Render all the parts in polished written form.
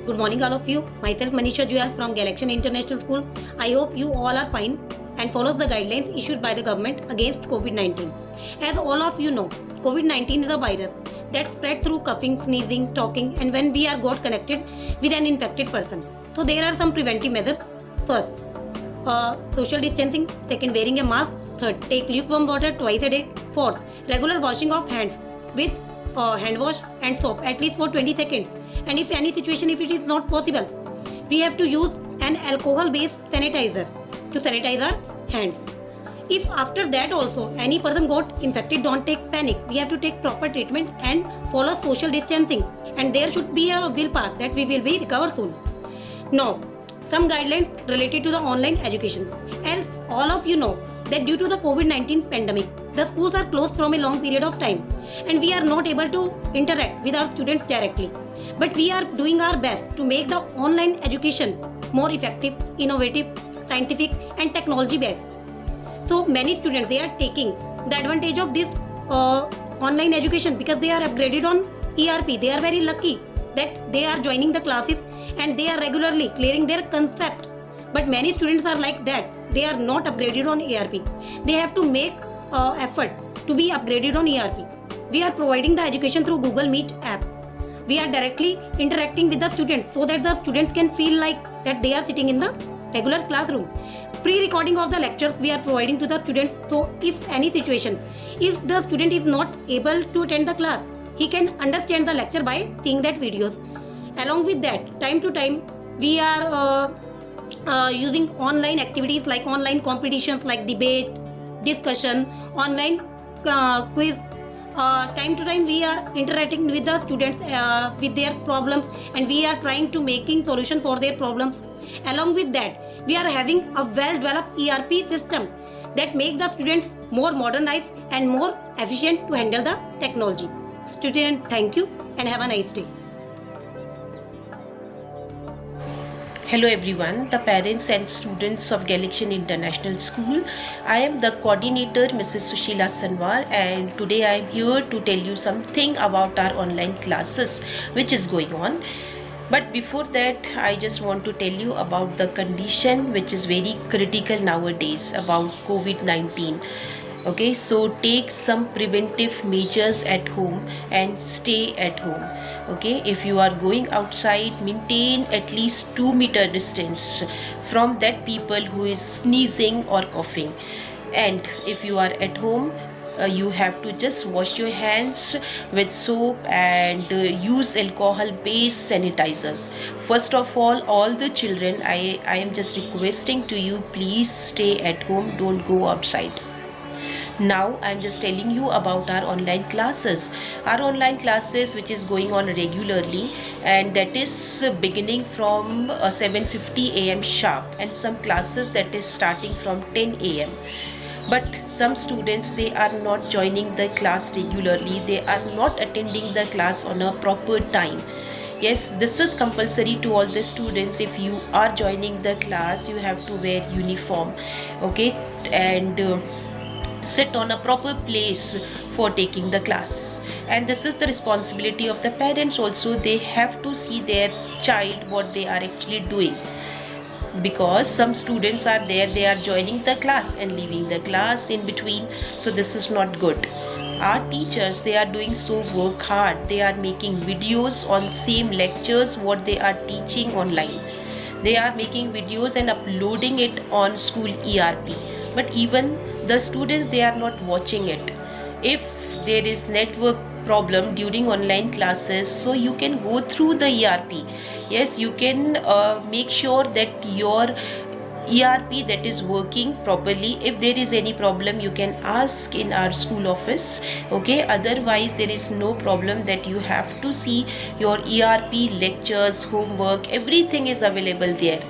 Good morning, all of you. Myself, Manisha Juyal from Galaxian International School. I hope you all are fine and follows the guidelines issued by the government against COVID-19. As all of you know, COVID-19 is a virus that spread through coughing, sneezing, talking, and when we are got connected with an infected person. So there are some preventive measures. First, social distancing. Second, wearing a mask. Third, take lukewarm water twice a day. Fourth, regular washing of hands with hand wash and soap at least for 20 seconds. And if any situation, if it is not possible, we have to use an alcohol based sanitizer to sanitize our hands. If after that also any person got infected, don't take panic. We have to take proper treatment and follow social distancing, and there should be a willpower that we will be recover soon. Now, some guidelines related to the online education. As all of you know that due to the COVID-19 pandemic, the schools are closed from a long period of time and we are not able to interact with our students directly. But we are doing our best to make the online education more effective, innovative, scientific and technology based. So many students, they are taking the advantage of this online education because they are upgraded on ERP. They are very lucky that they are joining the classes and they are regularly clearing their concept. But many students are like that. They are not upgraded on ERP. They have to make effort to be upgraded on ERP. We are providing the education through Google Meet app. We are directly interacting with the students so that the students can feel like that they are sitting in the regular classroom. Pre-recording of the lectures we are providing to the students, so if any situation, if the student is not able to attend the class, he can understand the lecture by seeing that videos. Along with that, time to time we are using online activities like online competitions like debate, discussion, online quiz. Time to time we are interacting with the students with their problems and we are trying to making solution for their problems. Along with that, we are having a well-developed ERP system that makes the students more modernized and more efficient to handle the technology. Student, thank you and have a nice day. Hello everyone, the parents and students of Galaxian International School. I am the coordinator Mrs. Sushila Sanwar, and today I am here to tell you something about our online classes which is going on. But before that, I just want to tell you about the condition which is very critical nowadays about COVID-19. Okay, so take some preventive measures at home and stay at home. Okay, if you are going outside, maintain at least 2-meter distance from that people who is sneezing or coughing. And if you are at home, you have to just wash your hands with soap and use alcohol based sanitizers. First of all the children, I am just requesting to you, please stay at home, don't go outside. Now I'm just telling you about our online classes. Our online classes which is going on regularly, and that is beginning from 7:50 AM sharp, and some classes that is starting from 10 AM. But some students, they are not joining the class regularly. They are not attending the class on a proper time. Yes, this is compulsory to all the students. If you are joining the class, you have to wear uniform, okay, and sit on a proper place for taking the class. And this is the responsibility of the parents also. They have to see their child what they are actually doing, because some students are there, they are joining the class and leaving the class in between. So this is not good. Our teachers, they are doing so work hard. They are making videos on same lectures what they are teaching online. They are making videos and uploading it on school ERP. But even the students, they are not watching it. If there is network problem during online classes, so you can go through the ERP. Yes, you can make sure that your ERP that is working properly. If there is any problem, you can ask in our school office. Okay, otherwise there is no problem that you have to see your ERP lectures, homework, everything is available there.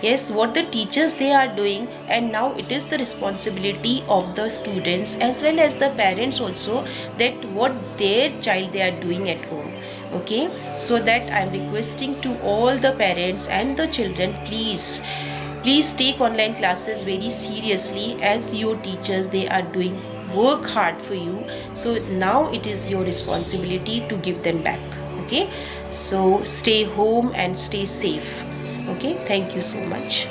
Yes, what the teachers they are doing, and now it is the responsibility of the students as well as the parents also, that what their child they are doing at home. Okay, so that I am requesting to all the parents and the children, please take online classes very seriously, as your teachers they are doing work hard for you. So now it is your responsibility to give them back. Okay, so stay home and stay safe. Okay, thank you so much.